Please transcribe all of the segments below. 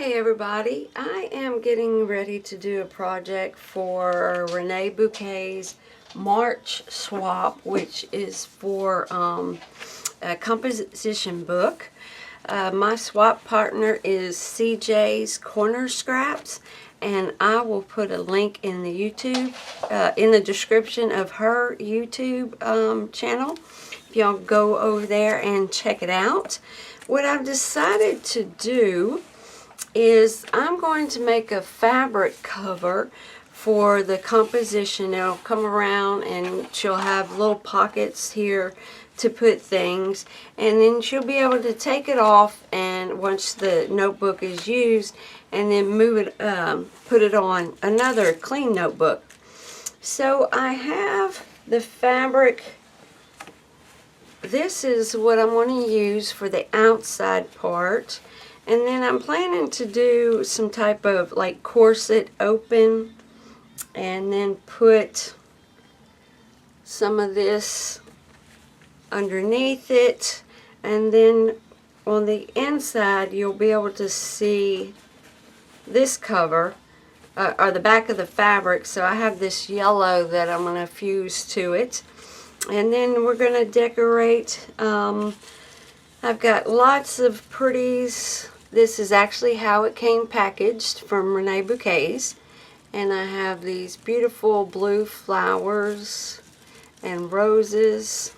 Hey everybody, I am getting ready to do a project for Reneabouquet's March swap, which is for a composition book. My swap partner is CJ's Corner Scraps, and I will put a link in the YouTube, in the description of her YouTube channel. If y'all go over there and check it out. What I've decided to do is I'm going to make a fabric cover for the composition. It'll come around and she'll have little pockets here to put things, and then she'll be able to take it off and once the notebook is used, and then move it, put it on another clean notebook. So I have the fabric. This is what I'm going to use for the outside part. And then I'm planning to do some type of like corset open, and then put some of this underneath it, and then on the inside you'll be able to see this cover, or the back of the fabric. So I have this yellow that I'm going to fuse to it, and then we're going to decorate. I've got lots of pretties. This is actually how it came packaged from Reneabouquets, and I have these beautiful blue flowers and roses,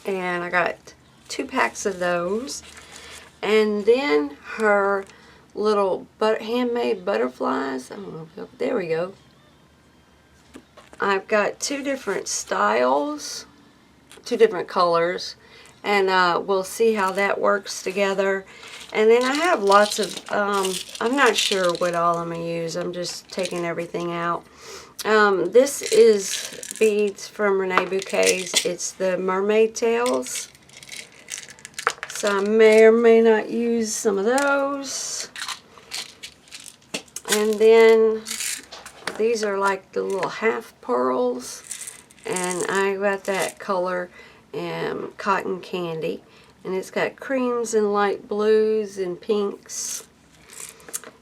and I got 2 packs of those, and then her little handmade butterflies. I don't know if there we go. I've got 2 different styles, 2 different colors, and we'll see how that works together. And then I have lots of, I'm not sure what all I'm going to use. I'm just taking everything out. This is beads from Reneabouquets. It's the mermaid tails. So I may or may not use some of those. And then these are like the little half pearls. And I got that color cotton candy, and it's got creams and light blues and pinks.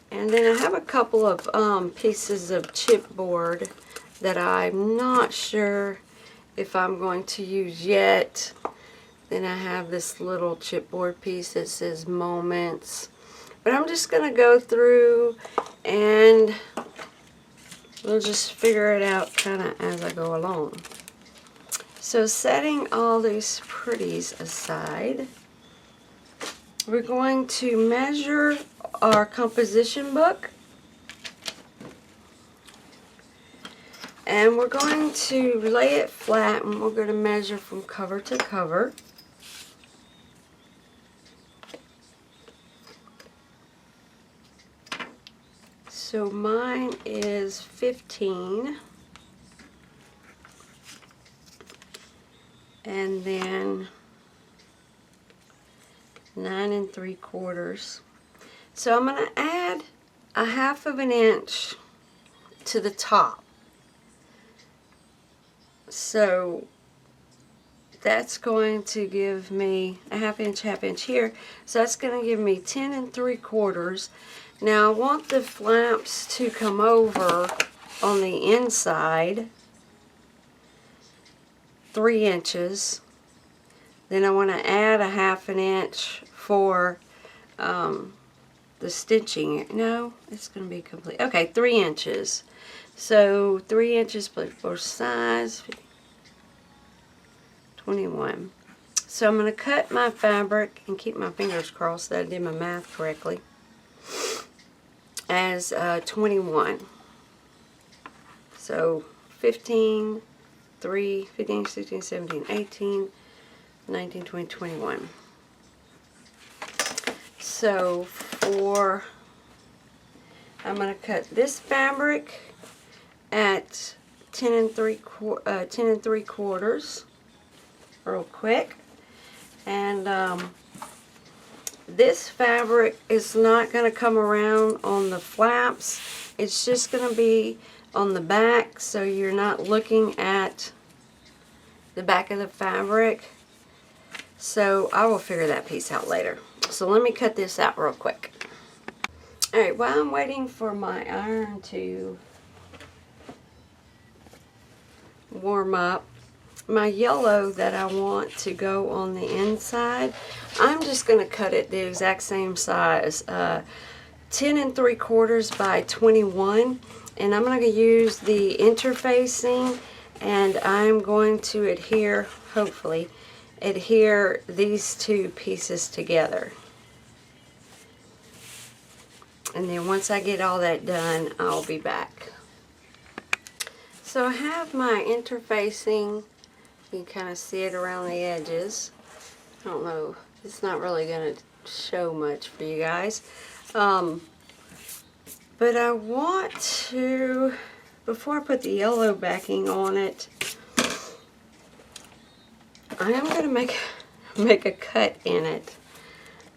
And then I have a couple of pieces of chipboard that I'm not sure if I'm going to use yet. Then I have this little chipboard piece that says Moments, but I'm just going to go through and we'll just figure it out kind of as I go along. So setting all these pretties aside, we're going to measure our composition book, and we're going to lay it flat, and we're going to measure from cover to cover. So mine is 15. And then 9 3/4. So I'm going to add a 1/2 inch to the top. So that's going to give me a 1/2 inch here. So that's going to give me 10 3/4. Now I want the flaps to come over on the inside 3 inches. Then I want to add a 1/2 inch for the stitching. No, it's going to be complete. Okay, 3 inches. So 3 inches plus both sides, 21. So I'm going to cut my fabric and keep my fingers crossed that I did my math correctly, as 21. So 15, 3, 15, 16, 17, 18, 19, 20, 21. So I'm going to cut this fabric at 10 3/4 real quick. And this fabric is not going to come around on the flaps. It's just going to be on the back, so you're not looking at the back of the fabric. So I will figure that piece out later. So let me cut this out real quick. Alright, while I'm waiting for my iron to warm up, my yellow that I want to go on the inside, I'm just going to cut it the exact same size, 10 3/4 by 21, and I'm going to use the interfacing, and I'm going to adhere, hopefully, adhere these two pieces together. And then once I get all that done, I'll be back. So I have my interfacing. You can kind of see it around the edges. I don't know, it's not really going to show much for you guys. But I want to, before I put the yellow backing on it, I am going to make a cut in it.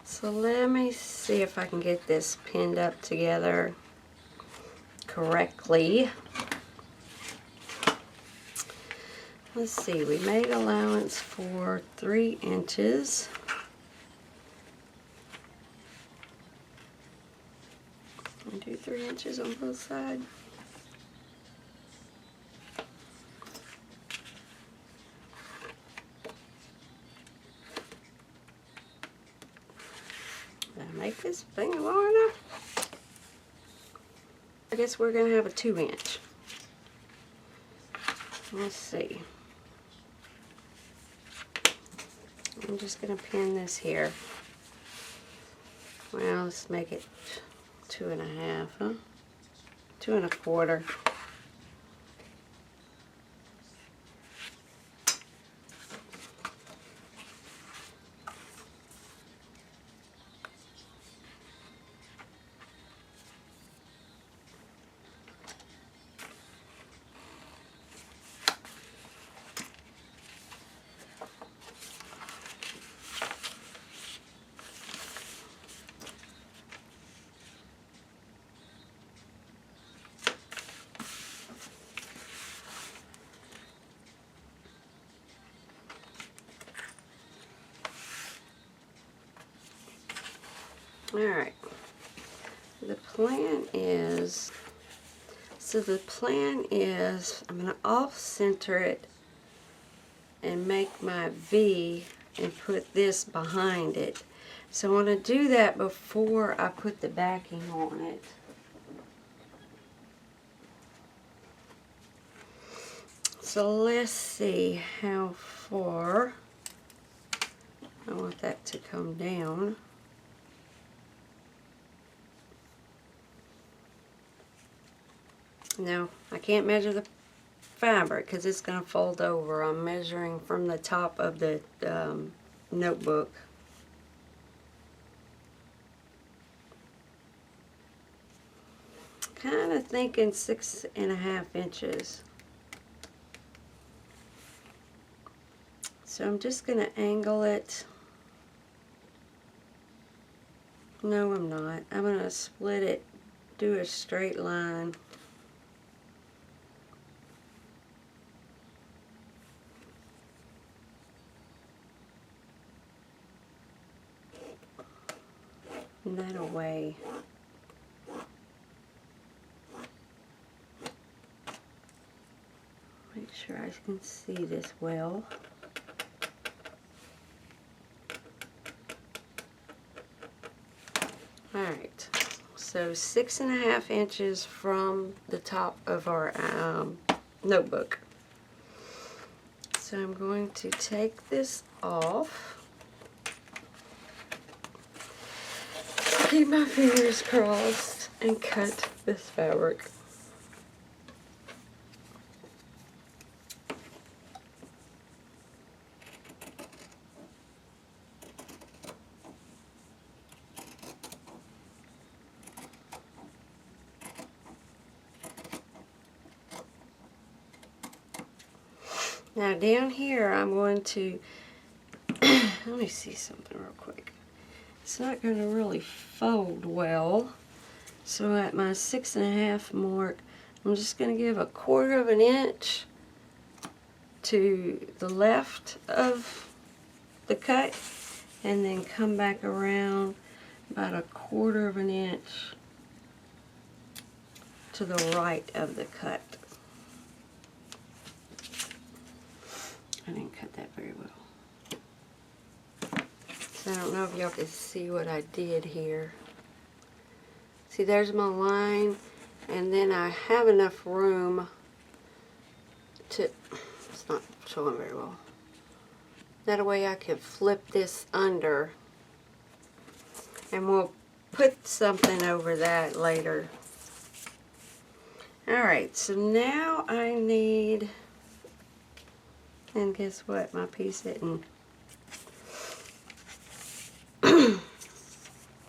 So let me see if I can get this pinned up together correctly. Let's see, we made allowance for 3 inches. I'll do 3 inches on both sides. Did I make this thing long enough? I guess we're going to have a 2 inch. Let's see. I'm just going to pin this here. Well, let's make it 2 1/2, huh? 2 1/4. Alright, the plan is, I'm going to off-center it and make my V and put this behind it. So I want to do that before I put the backing on it. So let's see how far I want that to come down. Now, I can't measure the fabric because it's going to fold over. I'm measuring from the top of the notebook. Kind of thinking 6 1/2 inches. So I'm just going to angle it. No, I'm not. I'm going to split it, do a straight line. And that away. Make sure I can see this well. Alright, so 6 1/2 inches from the top of our notebook. So I'm going to take this off. Keep my fingers crossed and cut this fabric. Now down here I'm going to, let me see something real quick. It's not going to really fold well. So at my 6 1/2 mark, I'm just going to give a 1/4 of an inch to the left of the cut and then come back around about a 1/4 of an inch to the right of the cut. I didn't cut that very well. So I don't know if y'all can see what I did here. See, there's my line, and then I have enough room to, it's not showing very well. That way I can flip this under, and we'll put something over that later. Alright, so now I need, and guess what, my piece isn't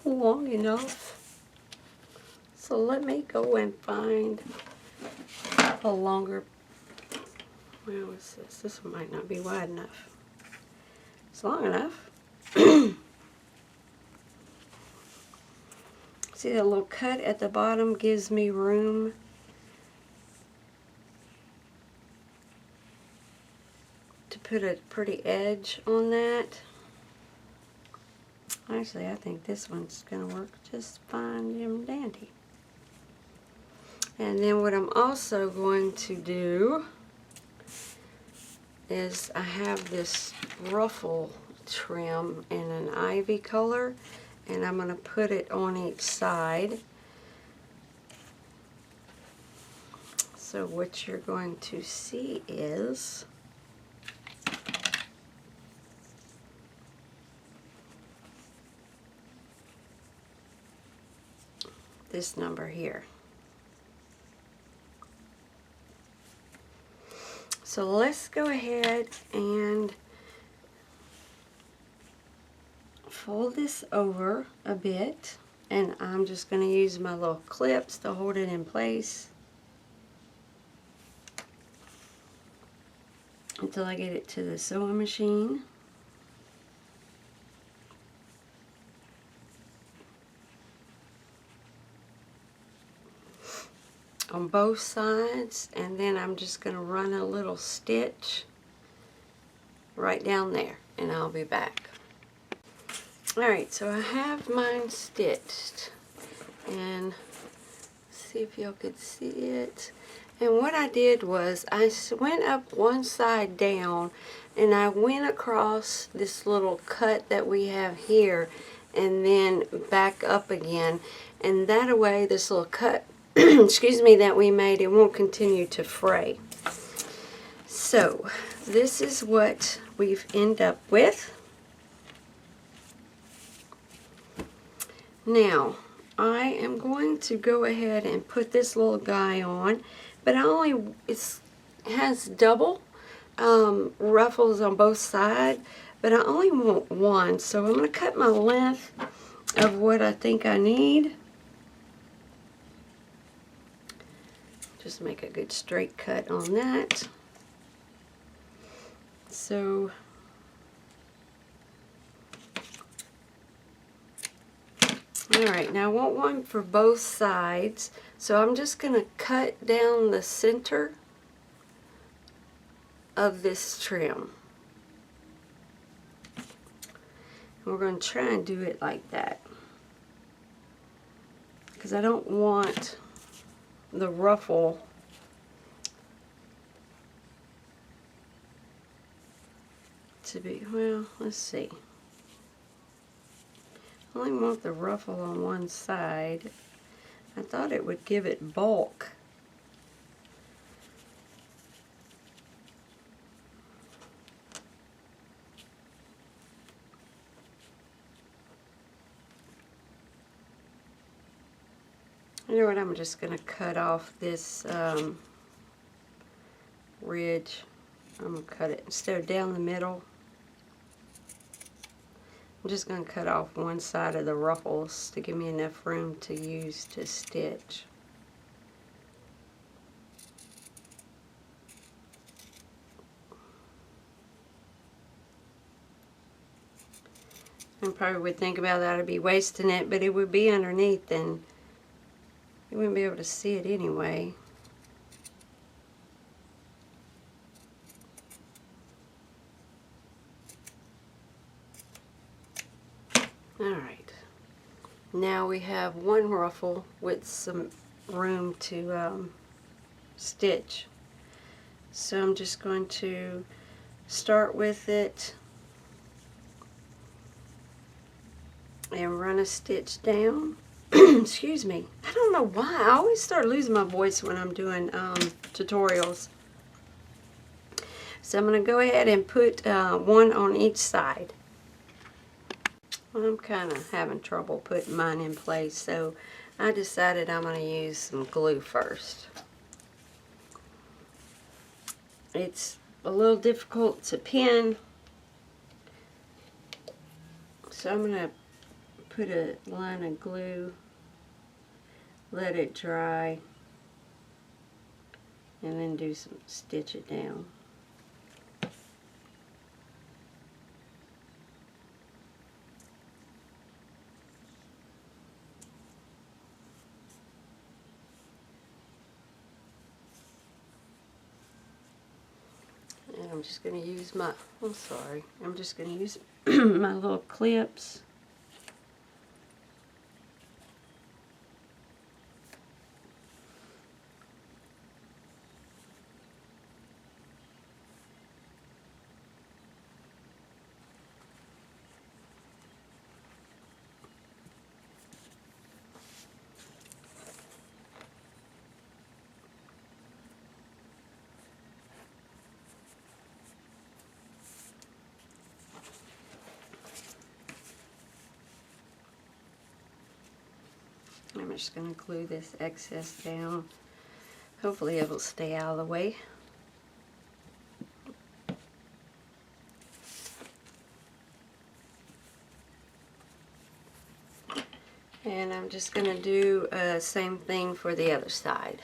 long enough. So let me go and find a longer, where was this? This one might not be wide enough. It's long enough. See, that little cut at the bottom gives me room to put a pretty edge on that. Actually, I think this one's going to work just fine and dandy. And then what I'm also going to do is I have this ruffle trim in an ivy color, and I'm going to put it on each side. So what you're going to see is this number here. So let's go ahead and fold this over a bit, and I'm just going to use my little clips to hold it in place until I get it to the sewing machine. On both sides, and then I'm just going to run a little stitch right down there, and I'll be back. Alright, so I have mine stitched, and see if y'all could see it. And what I did was I went up one side down, and I went across this little cut that we have here, and then back up again, and that way this little cut excuse me, that we made, it won't continue to fray. So this is what we've ended up with. Now I am going to go ahead and put this little guy on, but it has double ruffles on both sides, but I only want one, so I'm going to cut my length of what I think I need. Just make a good straight cut on that. So alright, now I want one for both sides, so I'm just going to cut down the center of this trim. And we're going to try and do it like that, because I don't want the ruffle to be, well, let's see. I only want the ruffle on one side. I thought it would give it bulk. You know what, I'm just going to cut off this ridge. I'm going to cut it, instead of down the middle, I'm just going to cut off one side of the ruffles to give me enough room to use to stitch. I probably would think about that, I'd be wasting it, but it would be underneath and you wouldn't be able to see it anyway. Alright, now we have one ruffle with some room to stitch. So I'm just going to start with it and run a stitch down. Excuse me. I don't know why. I always start losing my voice when I'm doing tutorials. So I'm going to go ahead and put one on each side. Well, I'm kind of having trouble putting mine in place, so I decided I'm going to use some glue first. It's a little difficult to pin, so I'm going to put a line of glue, let it dry, and then stitch it down. And I'm just going to use I'm just going to use my little clips. I'm just going to glue this excess down. Hopefully it will stay out of the way. And I'm just going to do the same thing for the other side.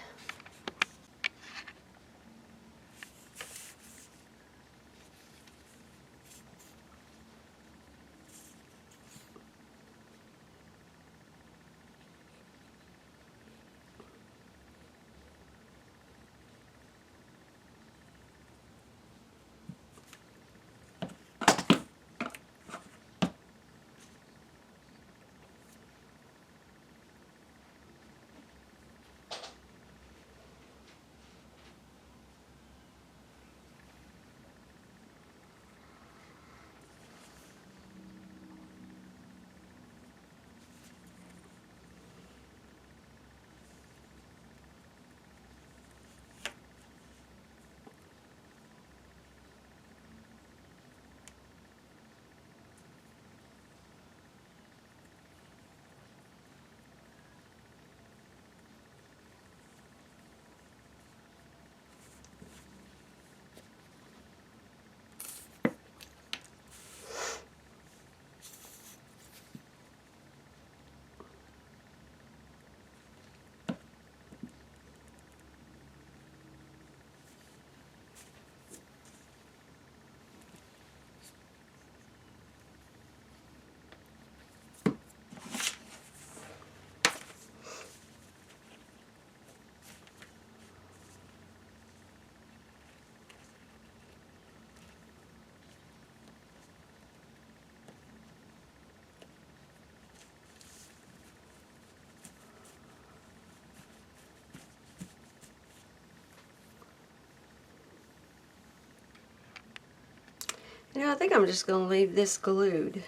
You know, I think I'm just going to leave this glued.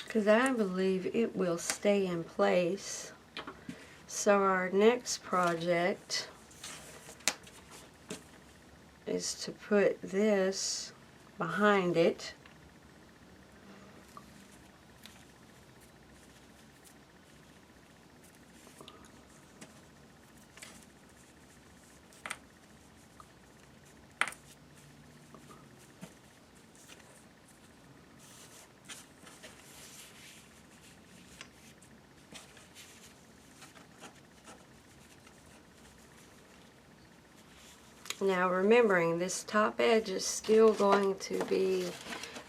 Because I believe it will stay in place. So our next project is to put this behind it. Now remembering this top edge is still going to be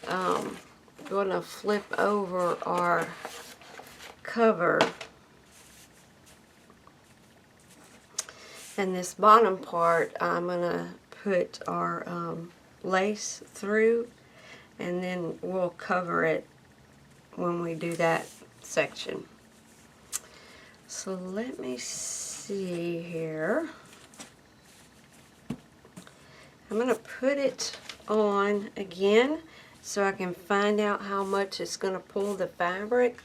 going to flip over our cover, and this bottom part I'm going to put our lace through, and then we'll cover it when we do that section. So let me see here. I'm going to put it on again so I can find out how much it's going to pull the fabric.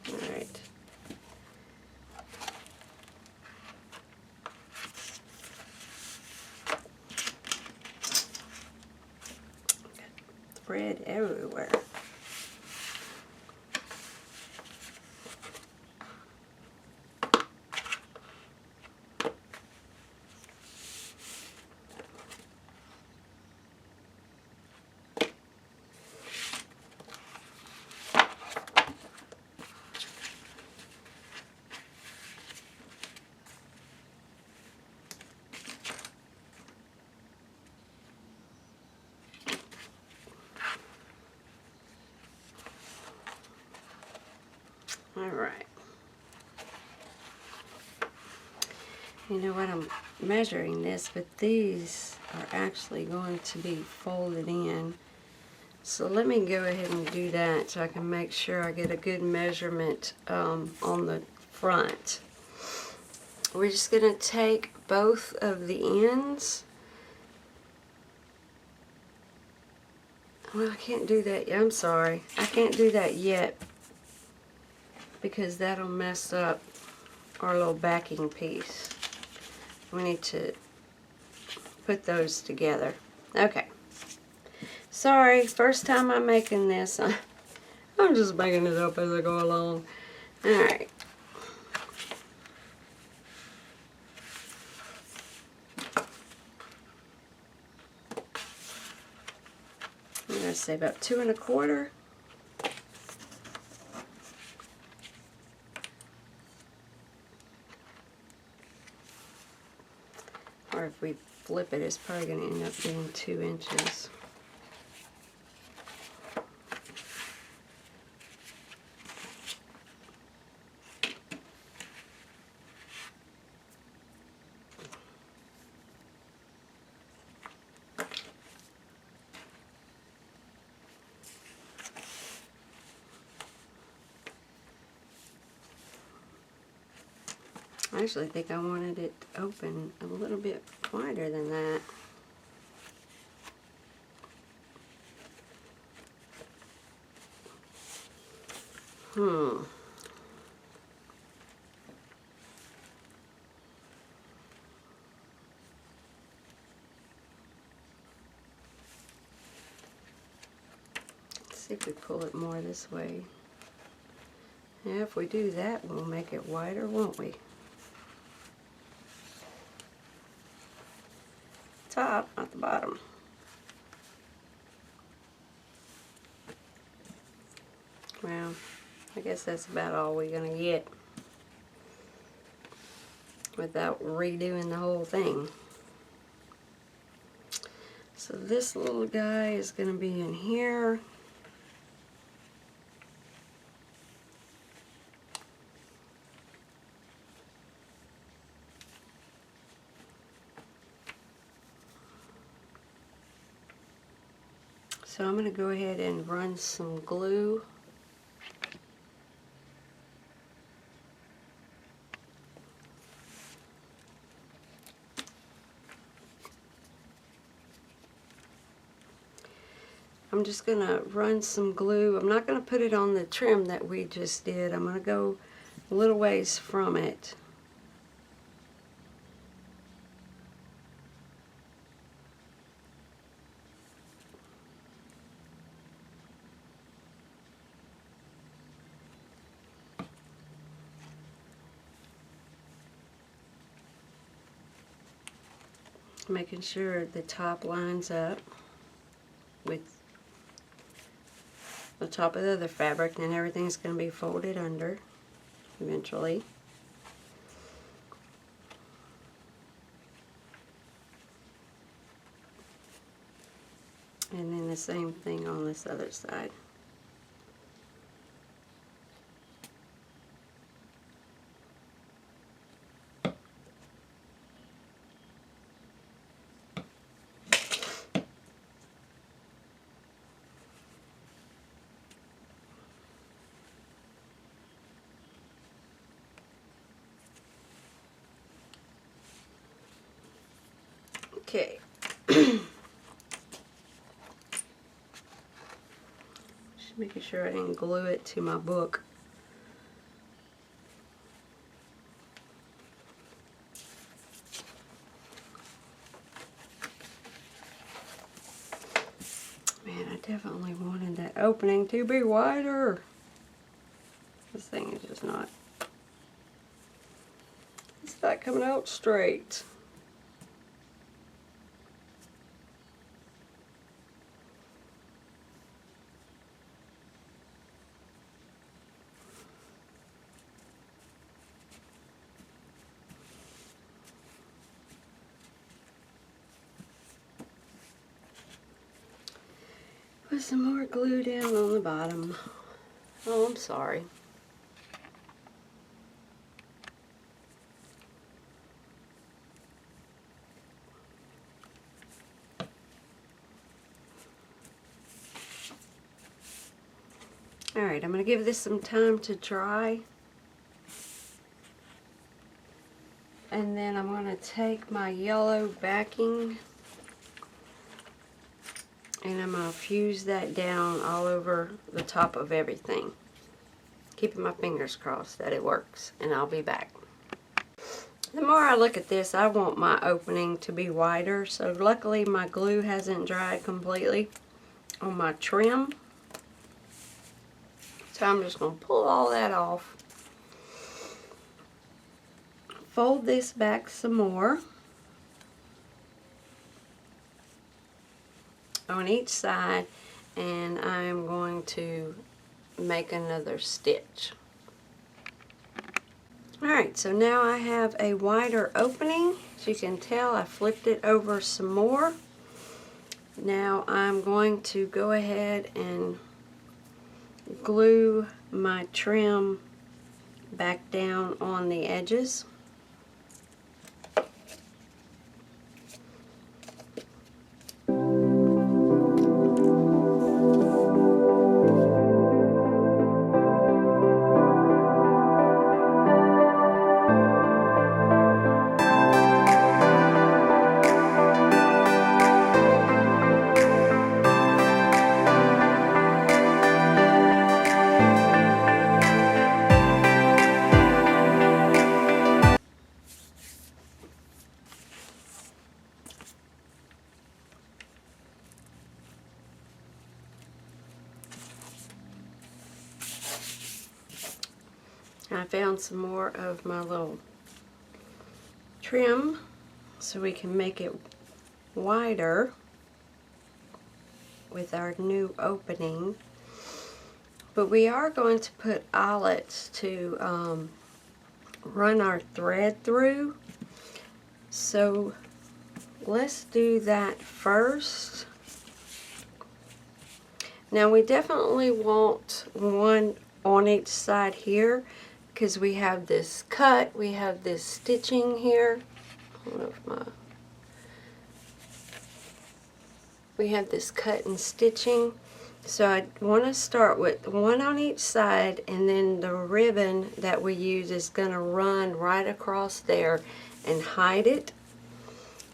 Alright. Thread everywhere. Alright. You know what, I'm measuring this, but these are actually going to be folded in. So let me go ahead and do that so I can make sure I get a good measurement on the front. We're just going to take both of the ends. Well, I can't do that yet. I'm sorry. I can't do that yet because that'll mess up our little backing piece. We need to put those together. Okay. Sorry, first time I'm making this. I'm just making it up as I go along. Alright. I'm going to say about 2 1/4. Or if we flip it, it's probably going to end up being 2 inches. I actually think I wanted it open a little bit wider than that. Let's see if we pull it more this way. Yeah, if we do that, we'll make it wider, won't we? Top, not the bottom. Well, I guess that's about all we're going to get without redoing the whole thing. So this little guy is going to be in here. So I'm going to go ahead and run some glue. I'm just going to run some glue. I'm not going to put it on the trim that we just did. I'm going to go a little ways from it. Making sure the top lines up with the top of the other fabric, and everything's going to be folded under eventually. And then the same thing on this other side. Okay. Just making sure I didn't glue it to my book. Man, I definitely wanted that opening to be wider. This thing is just not, it's not coming out straight. Put some more glue down on the bottom. Oh, I'm sorry. Alright, I'm going to give this some time to dry. And then I'm going to take my yellow backing and I'm going to fuse that down all over the top of everything. Keeping my fingers crossed that it works, and I'll be back. The more I look at this, I want my opening to be wider, so luckily my glue hasn't dried completely on my trim. So I'm just going to pull all that off. Fold this back some more on each side, and I'm going to make another stitch. Alright, so now I have a wider opening. As you can tell, I flipped it over some more. Now I'm going to go ahead and glue my trim back down on the edges. I found some more of my little trim so we can make it wider with our new opening. But we are going to put eyelets to run our thread through. So let's do that first. Now we definitely want one on each side here, because we have this cut, we have this stitching here. I don't know if we have this cut and stitching. So I want to start with one on each side, and then the ribbon that we use is going to run right across there and hide it.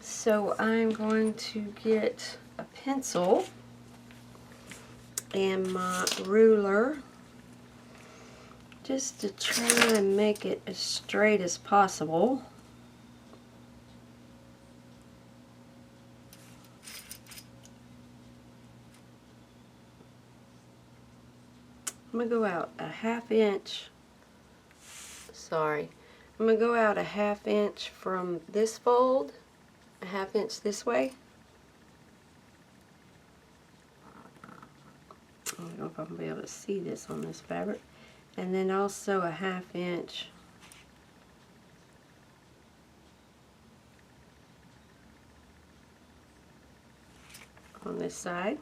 So I'm going to get a pencil and my ruler just to try and make it as straight as possible. I'm going to go out a ½ inch. Sorry. I'm going to go out a ½ inch from this fold, a ½ inch this way. I don't know if I'm going to be able to see this on this fabric. And then also a ½ inch on this side.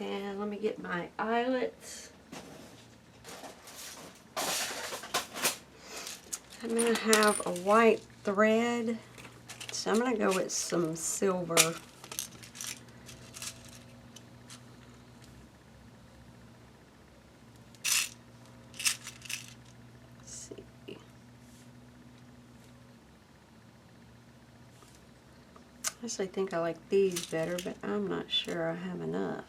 And let me get my eyelets. I'm going to have a white thread, so I'm going to go with some silver. Let's see. actually think I like these better, but I'm not sure I have enough.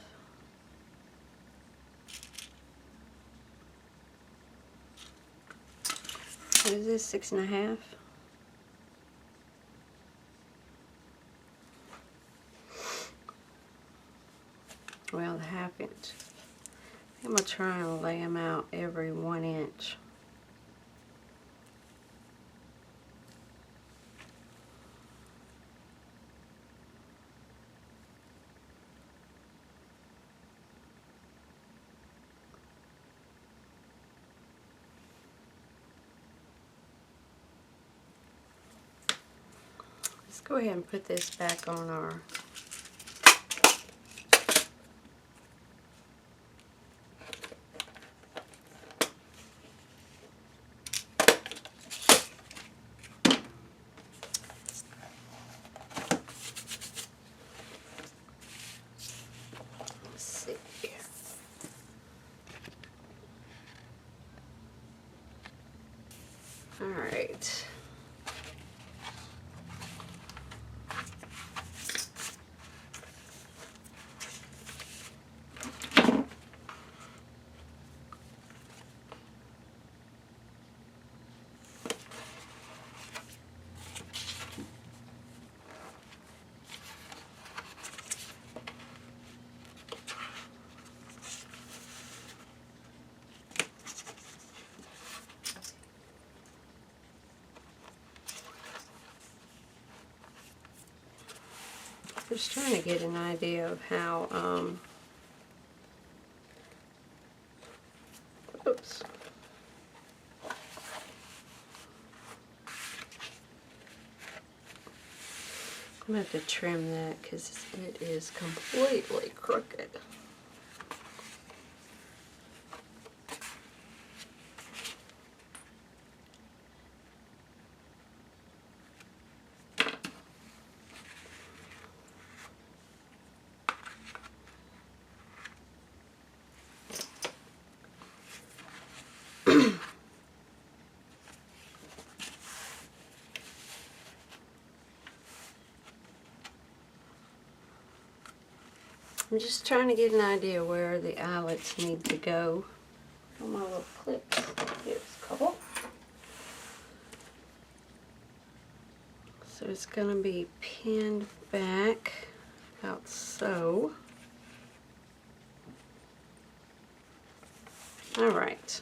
What is this, 6.5? Well, the 1/2 inch. I'm going to try and lay them out every 1 inch. Let's go ahead and put this back on our Alright. Just trying to get an idea of how, oops. I'm going to have to trim that because it is completely crooked. I'm just trying to get an idea where the eyelets need to go. On my little clips. Here's a couple. So it's going to be pinned back about so. Alright.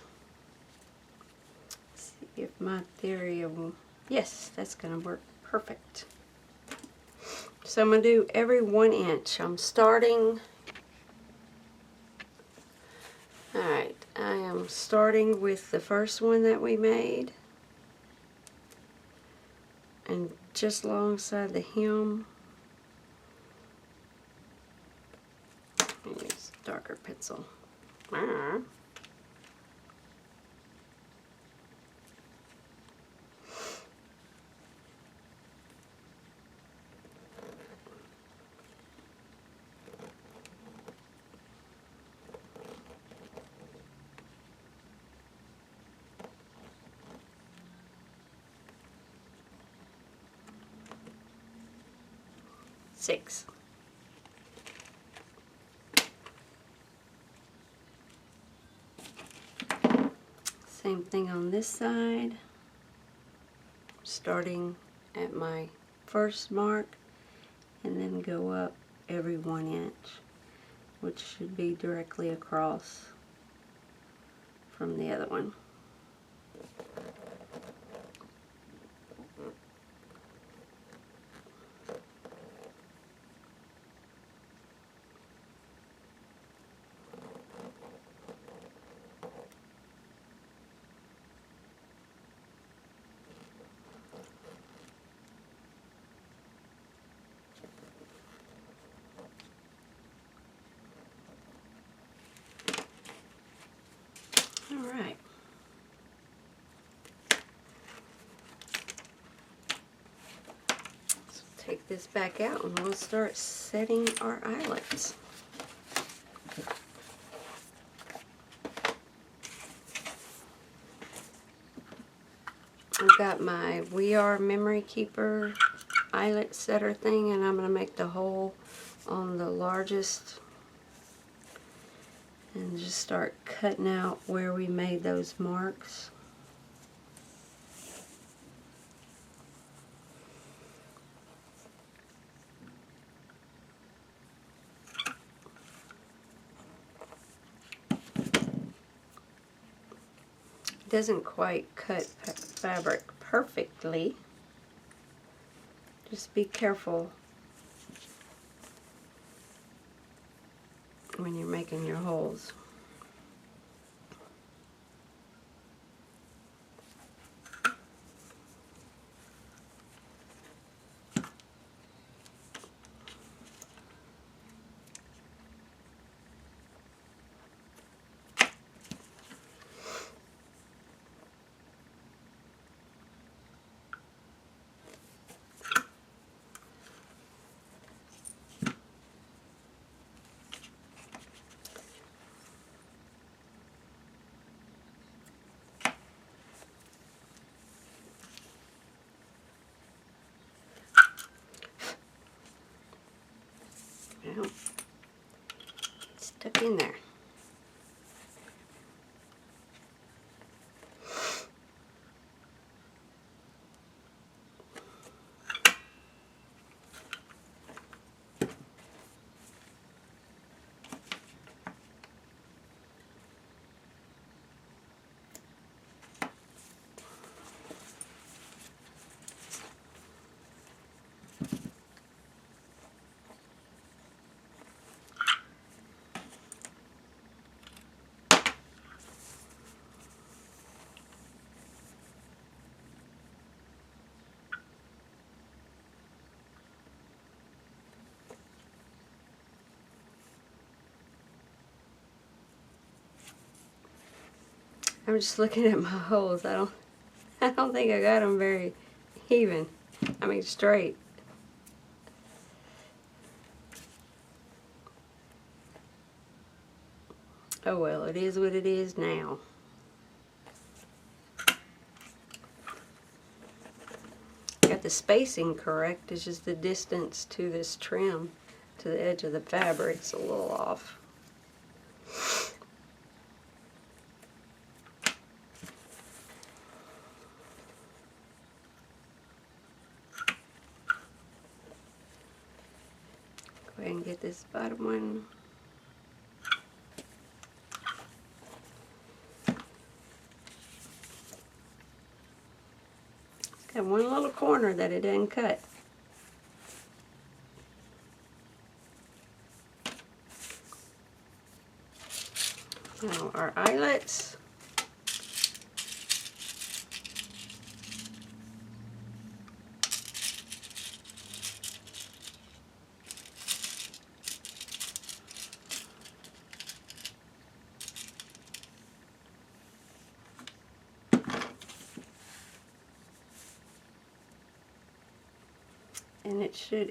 See if my theory of, yes, that's going to work perfect. So I'm going to do every 1 inch. I'm starting, alright, I am starting with the first one that we made. And just alongside the hem, use a darker pencil. Six. Same thing on this side. Starting at my first mark and then go up every 1 inch, which should be directly across from the other one. Alright. So take this back out and we'll start setting our eyelets. I've got my We Are Memory Keeper eyelet setter thing, and I'm going to make the hole on the largest and just start cutting out where we made those marks. It doesn't quite cut fabric perfectly. Just be careful when you're making your holes. Well, it's stuck in there. I'm just looking at my holes. I don't think I got them very even. I mean straight. Oh well, it is what it is now. Got the spacing correct. It's just the distance to this trim to the edge of the fabric's a little off. Go ahead and get this bottom one. It's got one little corner that it didn't cut. Now our eyelets. And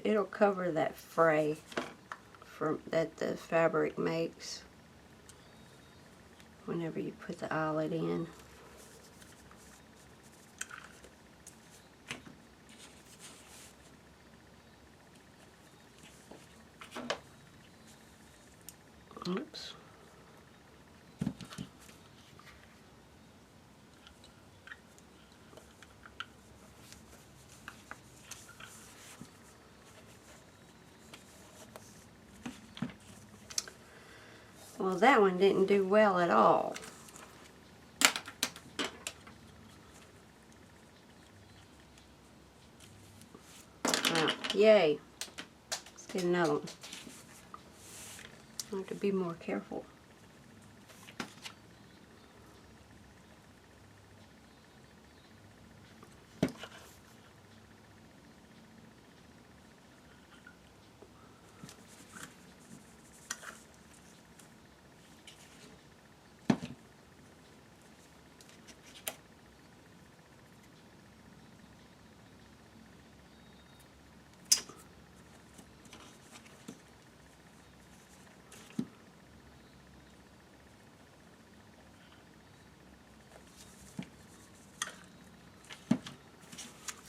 it'll cover that fray that the fabric makes whenever you put the eyelet in. Oops. Well, that one didn't do well at all. Well, yay. Let's get another one. I have to be more careful.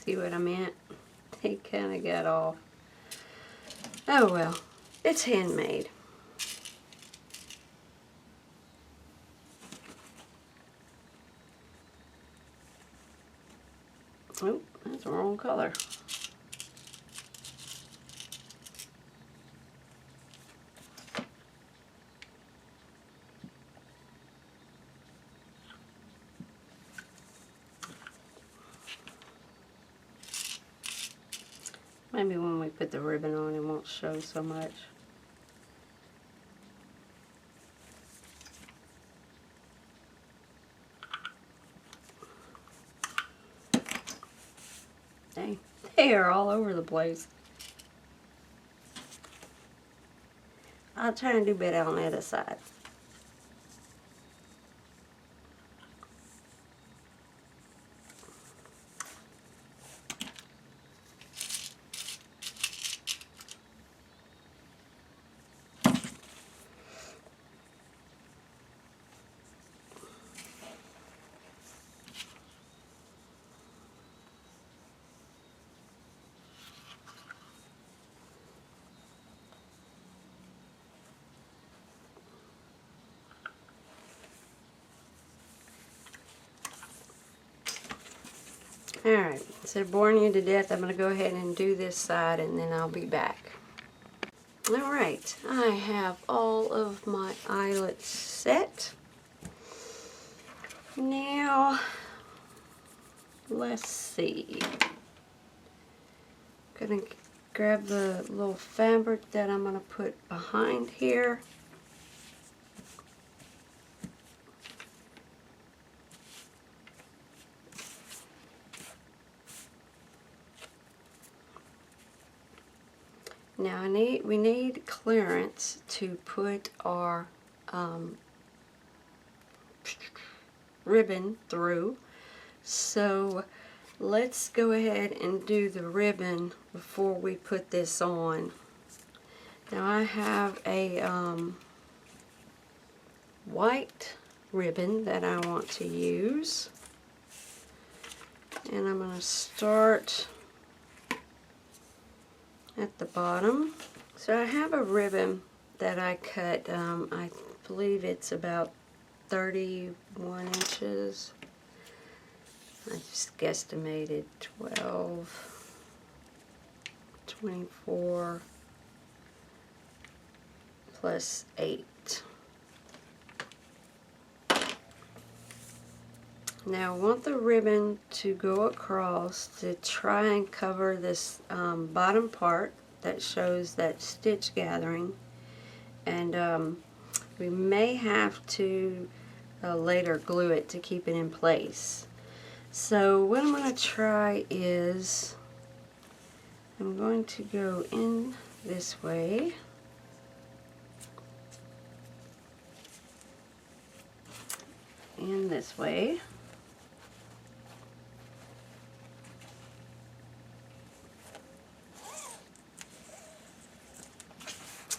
See what I meant? They kind of got off. Oh well, it's handmade. Oh, that's the wrong color. Maybe when we put the ribbon on, it won't show so much. Dang, they are all over the place. I'll try and do better on the other side. Alright, instead of boring you to death, I'm going to go ahead and do this side and then I'll be back. Alright, I have all of my eyelets set. Now, let's see. I'm going to grab the little fabric that I'm going to put behind here. Now we need clearance to put our ribbon through. So let's go ahead and do the ribbon before we put this on. Now I have a white ribbon that I want to use. And I'm going to start at the bottom. So I have a ribbon that I cut, I believe it's about 31 inches. I just guesstimated 12, 24 plus 8. Now I want the ribbon to go across to try and cover this bottom part that shows that stitch gathering, and we may have to later glue it to keep it in place. So what I'm going to try is I'm going to go in this way, and this way.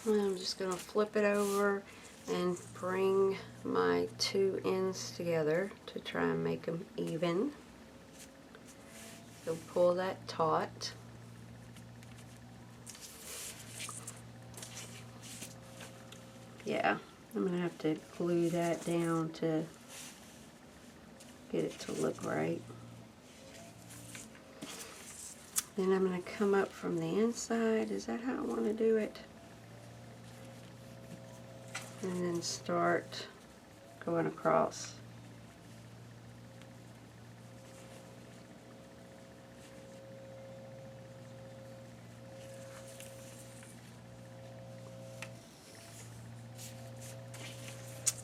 I'm just going to flip it over and bring my two ends together to try and make them even. So pull that taut. Yeah, I'm going to have to glue that down to get it to look right. Then I'm going to come up from the inside. Is that how I want to do it? And then start going across.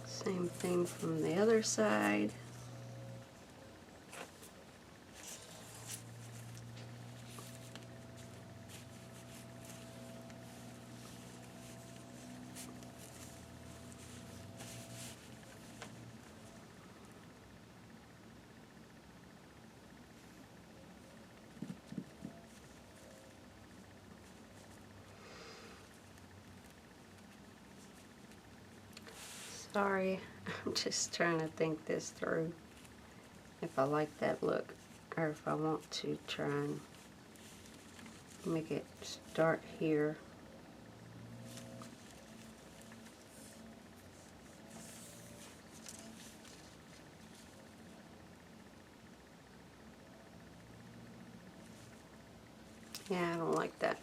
Same thing from the other side. Sorry, I'm just trying to think this through. If I like that look, or if I want to try and Make it start here. Yeah, I don't like that.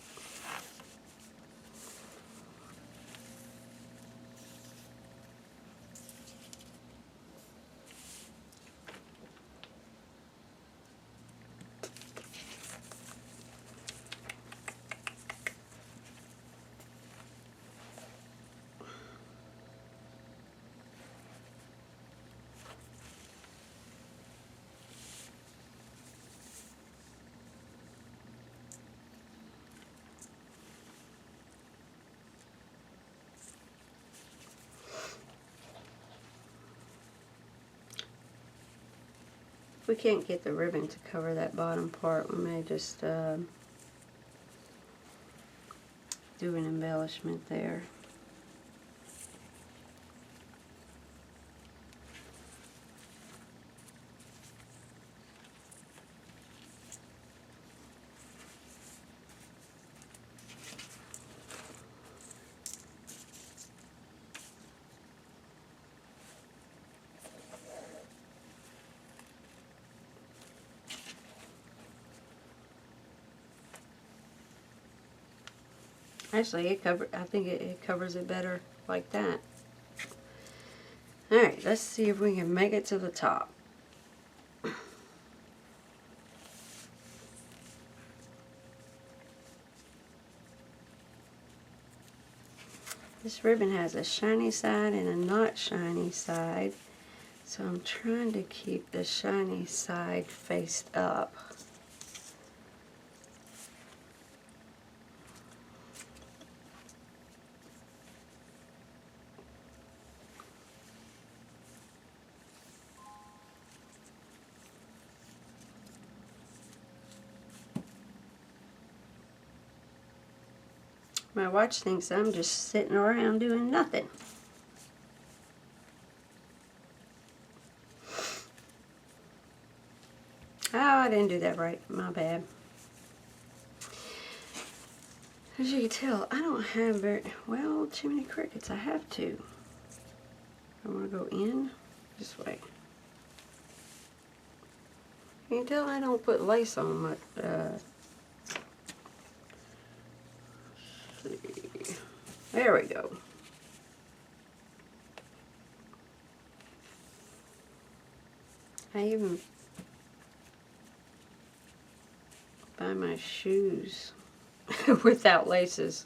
If we can't get the ribbon to cover that bottom part, we may just do an embellishment there. Actually, I think it covers it better like that. Alright, let's see if we can make it to the top. This ribbon has a shiny side and a not shiny side, so I'm trying to keep the shiny side faced up. My watch thinks I'm just sitting around doing nothing. Oh, I didn't do that right. My bad. As you can tell, I don't have very, well, too many crickets. I have to. I want to go in this way. You can tell I don't put lace on my, see. There we go. I even buy my shoes without laces.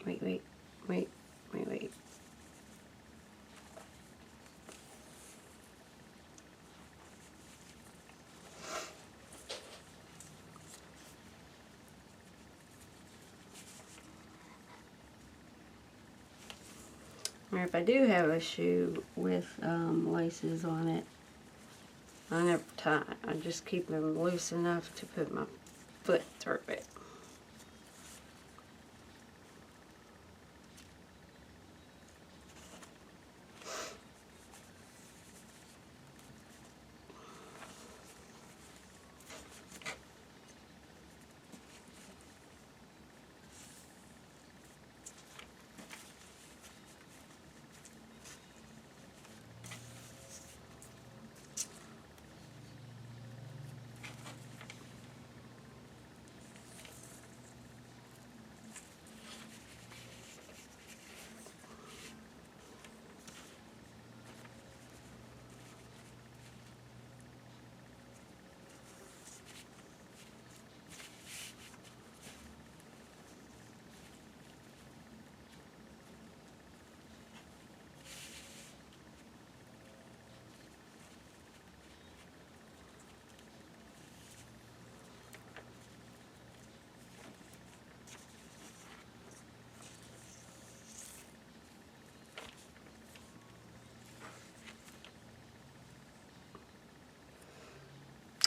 Wait. Or if I do have a shoe with laces on it, I never tie. I just keep them loose enough to put my foot through it.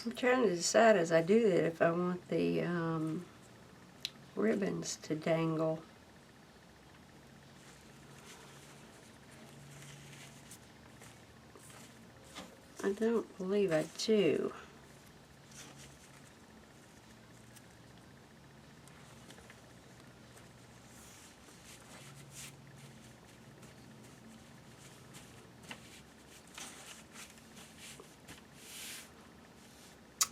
I'm trying to decide as I do that if I want the ribbons to dangle. I don't believe I do.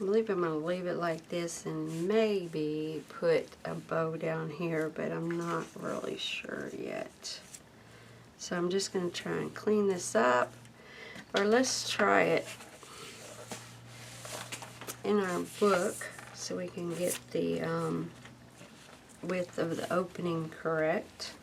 believe I'm going to leave it like this and maybe put a bow down here, but I'm not really sure yet. So I'm just going to try and clean this up, or let's try it in our book so we can get the width of the opening correct.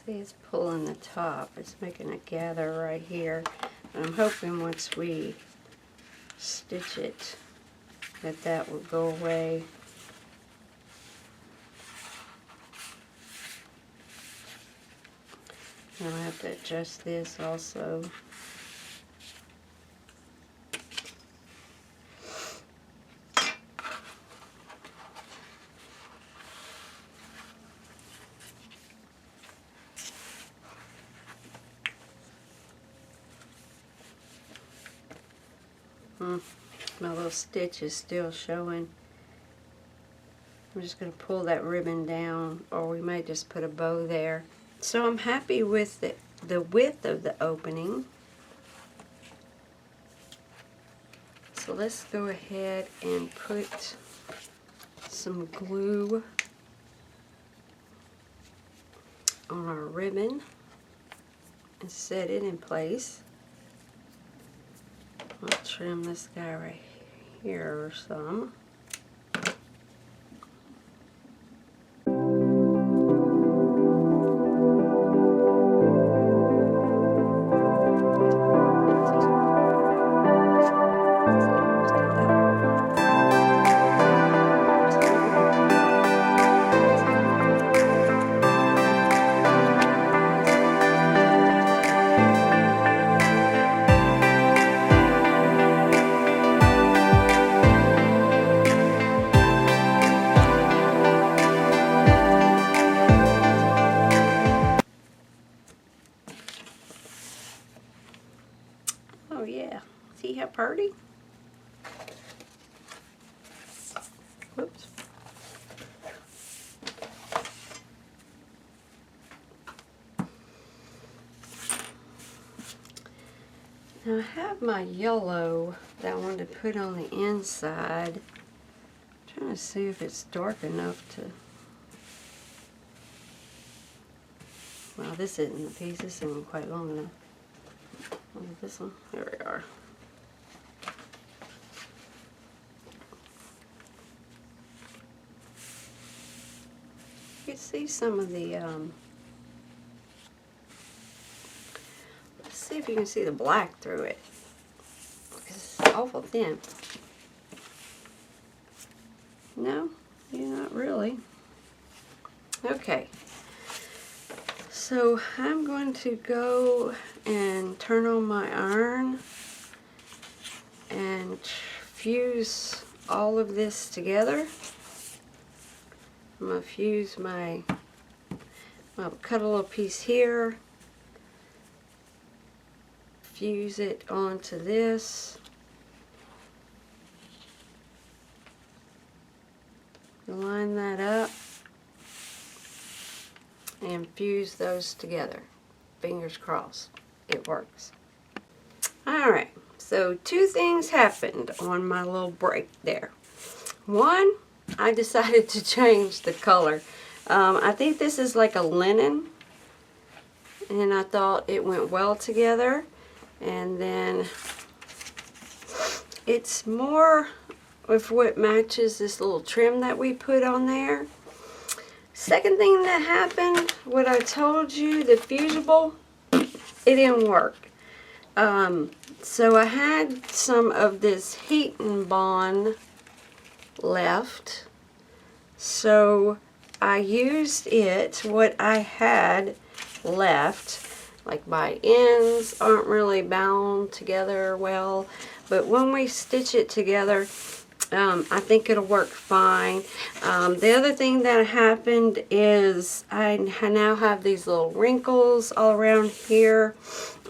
See, it's pulling the top. It's making it gather right here. And I'm hoping once we stitch it that will go away. And I have to adjust this also. My little stitch is still showing. I'm just going to pull that ribbon down, or we may just put a bow there. So I'm happy with the width of the opening. So let's go ahead and put some glue on our ribbon and set it in place. I'll trim this guy right here or some. Oh yeah, see how pretty? Whoops. Now I have my yellow that I wanted to put on the inside. I'm trying to see if it's dark enough to... Well, this isn't the piece. This isn't quite long enough. This one, there we are. You can see some of the, let's see if you can see the black through it. It's awful thin. No, you're not really. Okay. So I'm going to go and turn on my iron and fuse all of this together. I'm going to fuse I'll cut a little piece here, fuse it onto this, line that up, and fuse those together. Fingers crossed it works. Alright, so two things happened on my little break there. One, I decided to change the color. I think this is like a linen, and I thought it went well together. And then it's more of what matches this little trim that we put on there. Second thing that happened, what I told you, the fusible, it didn't work. So I had some of this heat and bond left. So I used it, what I had left. Like my ends aren't really bound together well, but when we stitch it together, I think it'll work fine. The other thing that happened is I now have these little wrinkles all around here.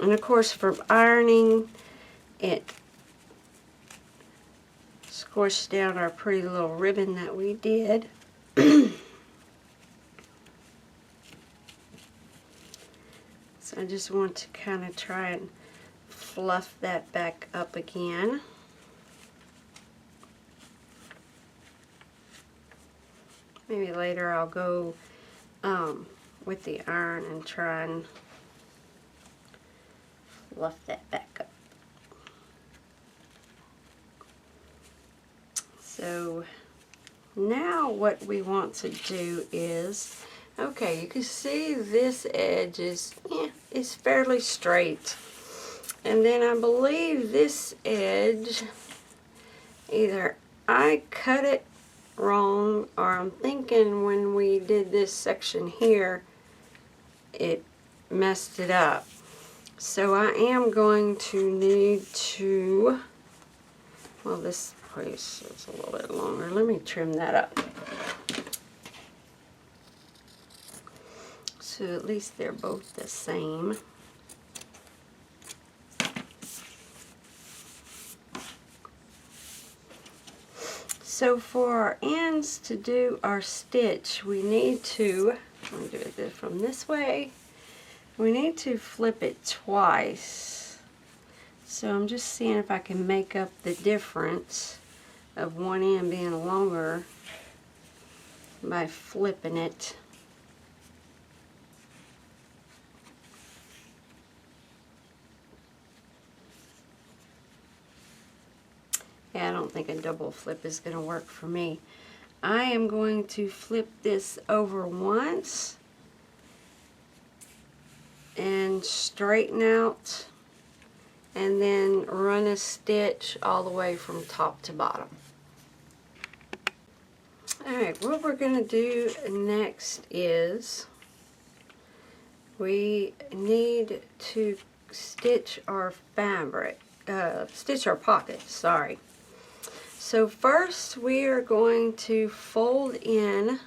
And of course from ironing, it squished down our pretty little ribbon that we did. So I just want to kind of try and fluff that back up again. Maybe later I'll go with the iron and try and fluff that back up. So now what we want to do is, okay, you can see this edge is fairly straight. And then I believe this edge, either I cut it wrong, or I'm thinking when we did this section here, it messed it up. So I am going to need to, well, this piece is a little bit longer. Let me trim that up. So at least they're both the same. So for our ends to do our stitch, we need to, let me do it from this way, we need to flip it twice. So I'm just seeing if I can make up the difference of one end being longer by flipping it. Yeah, I don't think a double flip is going to work for me. I am going to flip this over once and straighten out, and then run a stitch all the way from top to bottom. Alright, what we're going to do next is we need to stitch our fabric, stitch our pocket, sorry. So first we are going to fold in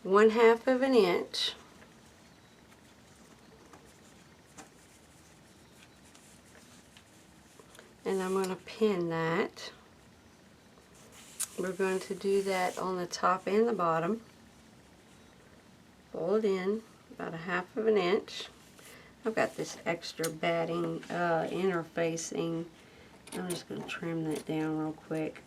1/2 of an inch. And I'm going to pin that. We're going to do that on the top and the bottom. Fold in about 1/2 of an inch. I've got this extra batting interfacing. I'm just going to trim that down real quick.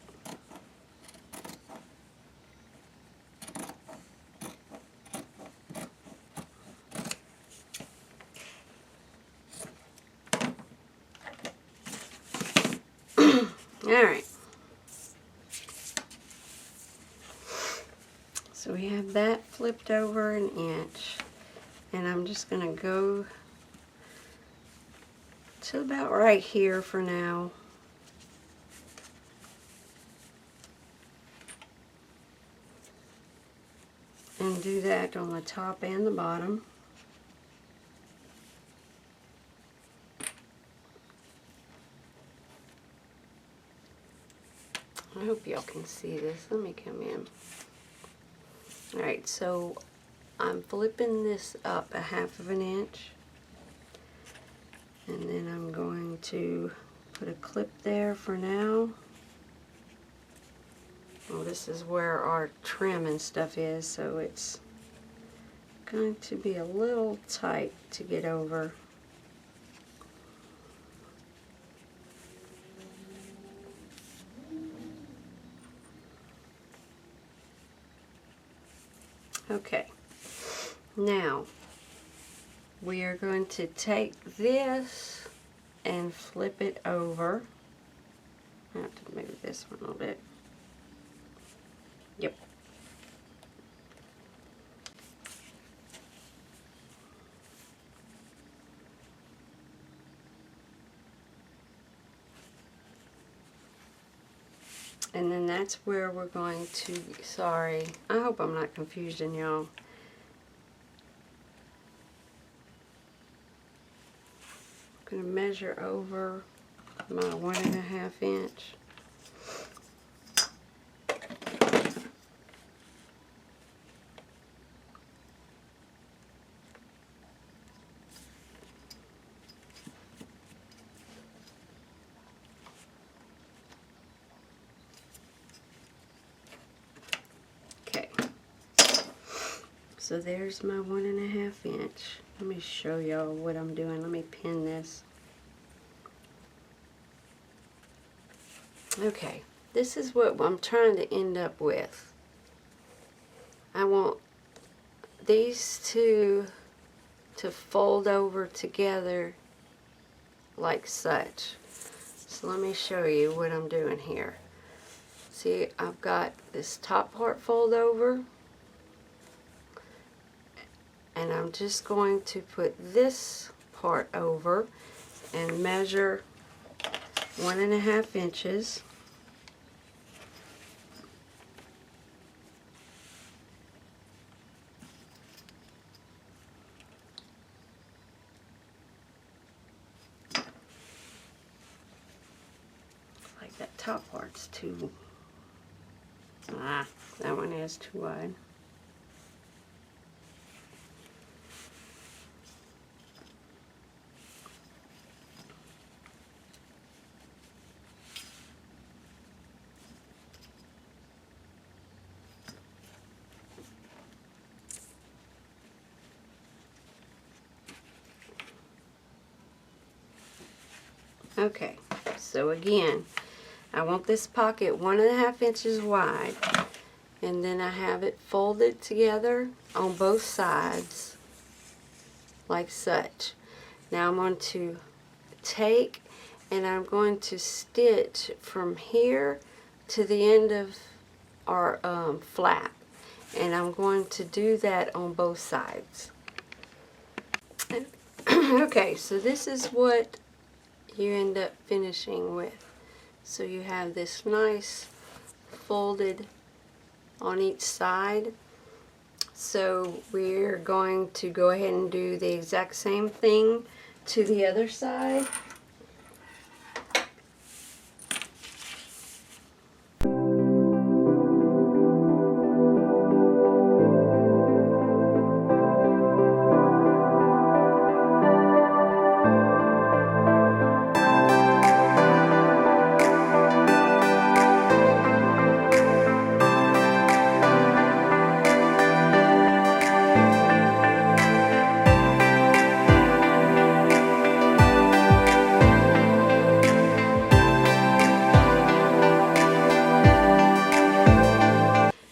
Alright. So we have that flipped over an inch. And I'm just going to go to about right here for now. And do that on the top and the bottom. I hope y'all can see this. Let me come in. Alright, so I'm flipping this up 1/2 of an inch. And then I'm going to put a clip there for now. Well, this is where our trim and stuff is, so it's going to be a little tight to get over. Okay, now we are going to take this and flip it over. I have to move this one a little bit. Yep. And then that's where we're going to, sorry, I hope I'm not confusing y'all. I'm going to measure over my 1.5 inch. So there's my 1.5 inch. Let me show y'all what I'm doing. Let me pin this. Okay, this is what I'm trying to end up with. I want these two to fold over together like such. So let me show you what I'm doing here. See, I've got this top part fold over, and I'm just going to put this part over and measure 1.5 inches. Like that top part's too, that one is too wide. Okay, so again, I want this pocket 1.5 inches wide, and then I have it folded together on both sides like such. Now I'm going to take and I'm going to stitch from here to the end of our flap, and I'm going to do that on both sides. Okay, so this is what you end up finishing with. So you have this nice folded on each side. So we're going to go ahead and do the exact same thing to the other side.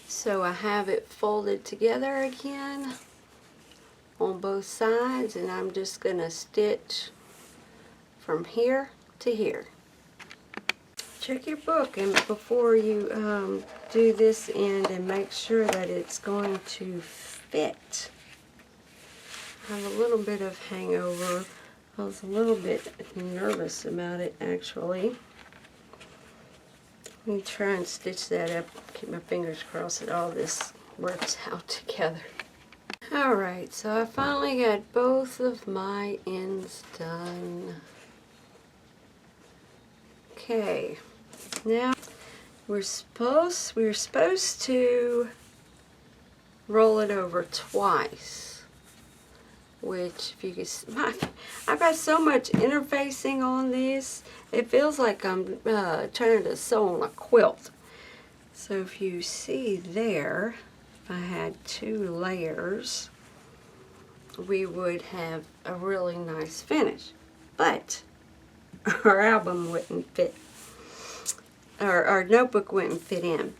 So I have it folded together again on both sides, and I'm just going to stitch from here to here. Check your book and before you do this end, and make sure that it's going to fit. I have a little bit of hangover. I was a little bit nervous about it actually. Let me try and stitch that up. Keep my fingers crossed that all this works out together. Alright, so I finally got both of my ends done. Okay, now we're supposed to roll it over twice. Which, if you can see, I've got so much interfacing on this, it feels like I'm trying to sew on a quilt. So if you see there, if I had 2 layers, we would have a really nice finish. But our album wouldn't fit, or our notebook wouldn't fit in.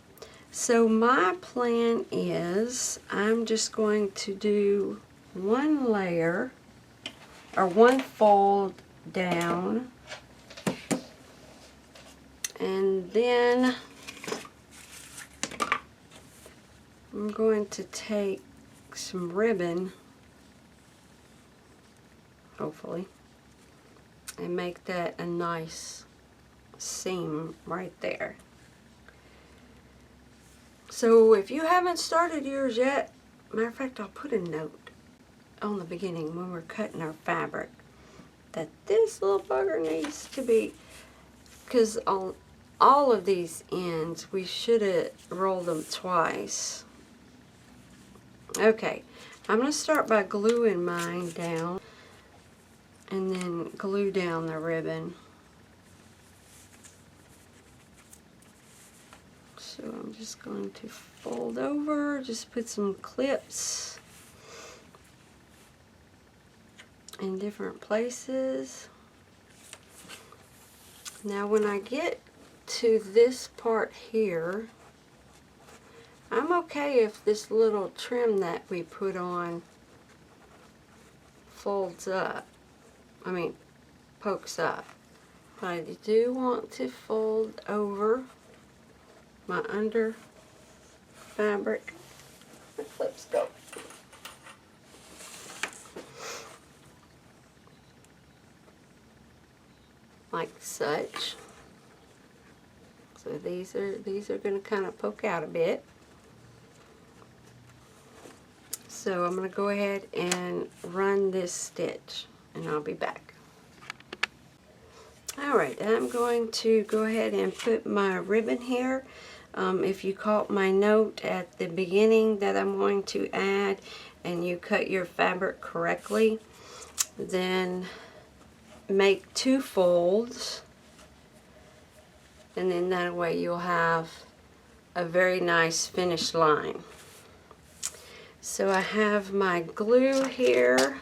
So my plan is I'm just going to do 1 layer, or 1 fold down, and then I'm going to take some ribbon, hopefully, and make that a nice seam right there. So if you haven't started yours yet, matter of fact, I'll put a note on the beginning when we're cutting our fabric that this little bugger needs to be, because on all of these ends we should have rolled them twice. Okay, I'm going to start by gluing mine down and then glue down the ribbon. So I'm just going to fold over, just put some clips in different places. Now when I get to this part here, I'm okay if this little trim that we put on folds up. I mean, pokes up. But I do want to fold over my under fabric. The clips go. Like such. So these are going to kind of poke out a bit. So I'm going to go ahead and run this stitch, and I'll be back. Alright, I'm going to go ahead and put my ribbon here. If you caught my note at the beginning that I'm going to add, and you cut your fabric correctly, then make 2 folds, and then that way you'll have a very nice finished line. So I have my glue here.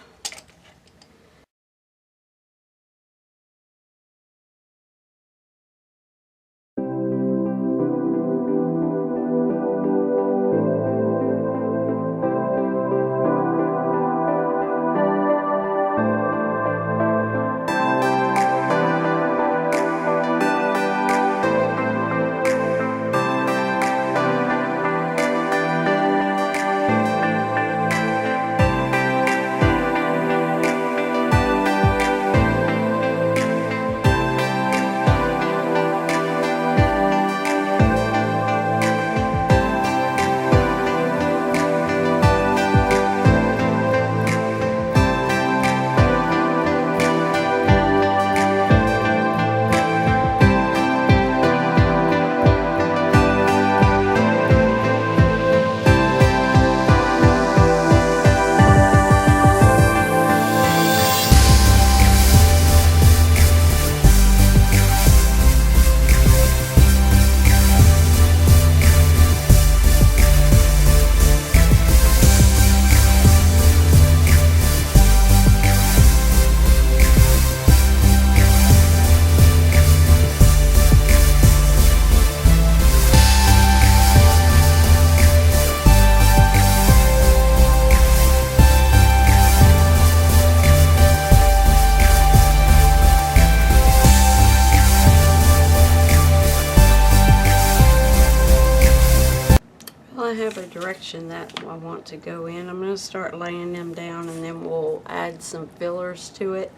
I have a direction that I want to go in. I'm going to start laying them down, and then we'll add some fillers to it.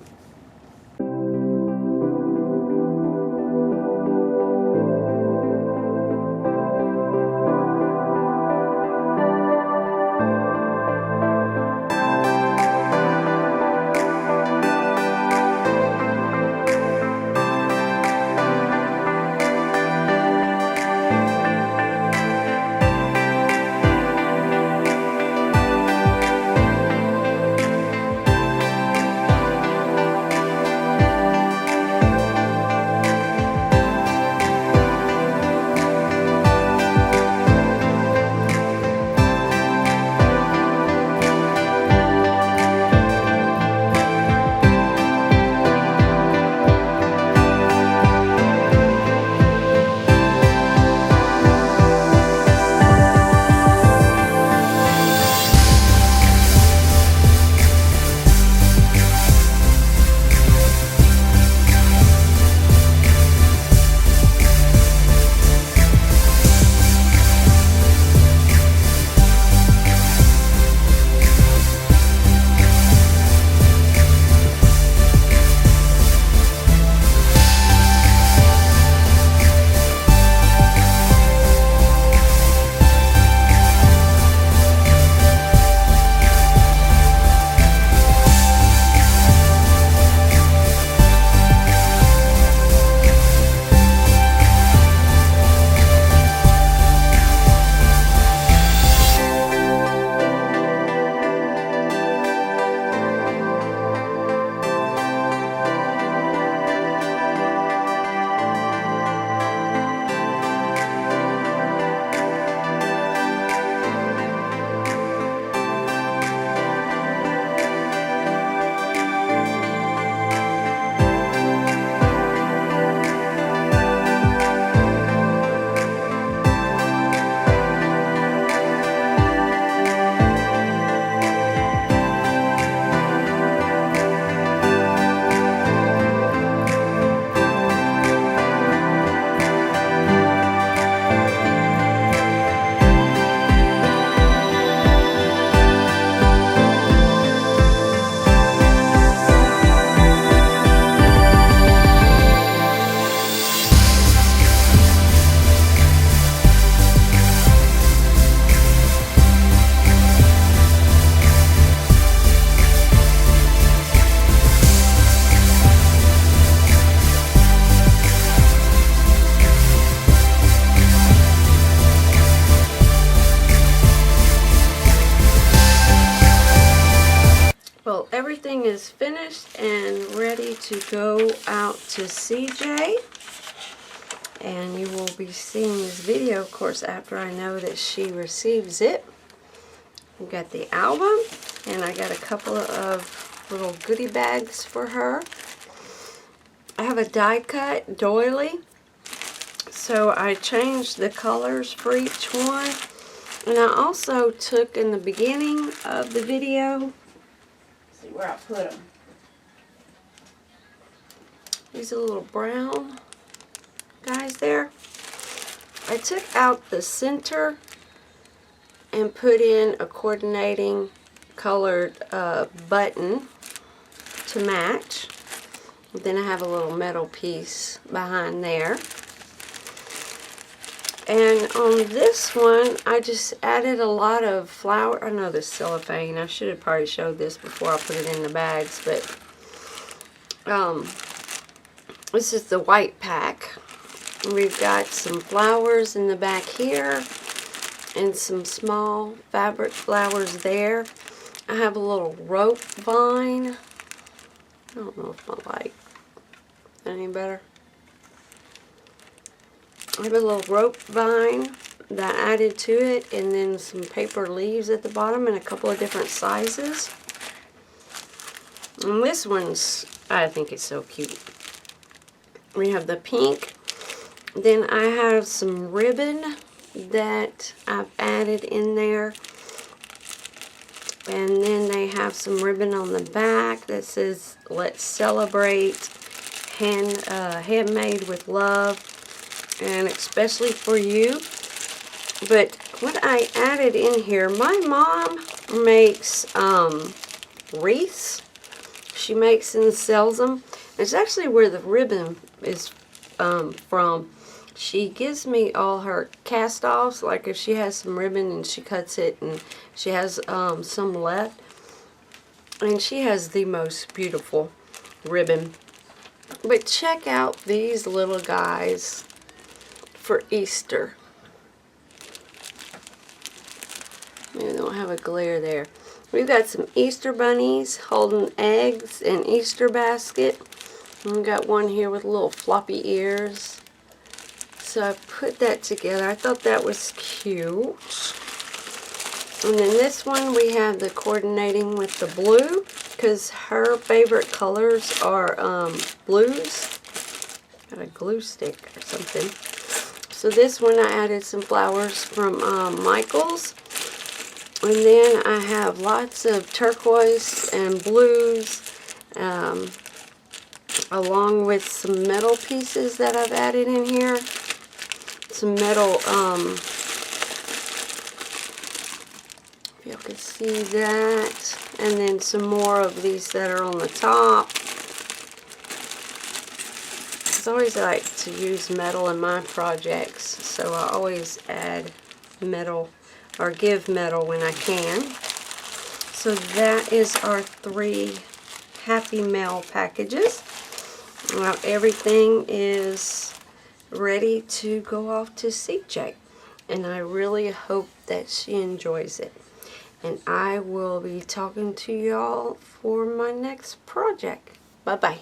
is finished and ready to go out to CJ. And you will be seeing this video, of course, after I know that she receives it. We've got the album, and I got a couple of little goodie bags for her. I have a die cut doily, so I changed the colors for each one. And I also took in the beginning of the video, let's see where I put them. These are little brown guys there. I took out the center and put in a coordinating colored button to match. Then I have a little metal piece behind there. And on this one, I just added a lot of flower. I know this cellophane. I should have probably showed this before I put it in the bags, but this is the white pack. We've got some flowers in the back here and some small fabric flowers there. I have a little rope vine. I don't know if my light any better. I have a little rope vine that I added to it, and then some paper leaves at the bottom in a couple of different sizes. And this one's, I think it's so cute. We have the pink. Then I have some ribbon that I've added in there. And then they have some ribbon on the back that says, "Let's celebrate handmade with love, and especially for you." But what I added in here, my mom makes wreaths. She makes and sells them. It's actually where the ribbon is from. She gives me all her cast-offs, like if she has some ribbon and she cuts it and she has some left. And she has the most beautiful ribbon. But check out these little guys for Easter. Maybe they don't have a glare there. We've got some Easter bunnies holding eggs in Easter basket. And we've got one here with little floppy ears. So I put that together. I thought that was cute. And then this one we have the coordinating with the blue, because her favorite colors are blues. Got a glue stick or something. So this one I added some flowers from Michael's. And then I have lots of turquoise and blues, along with some metal pieces that I've added in here. Some metal, if y'all can see that. And then some more of these that are on the top. I always like to use metal in my projects, so I always add metal or give metal when I can. So that is our 3 Happy Mail packages. Well, everything is ready to go off to CJ, and I really hope that she enjoys it. And I will be talking to y'all for my next project. Bye-bye.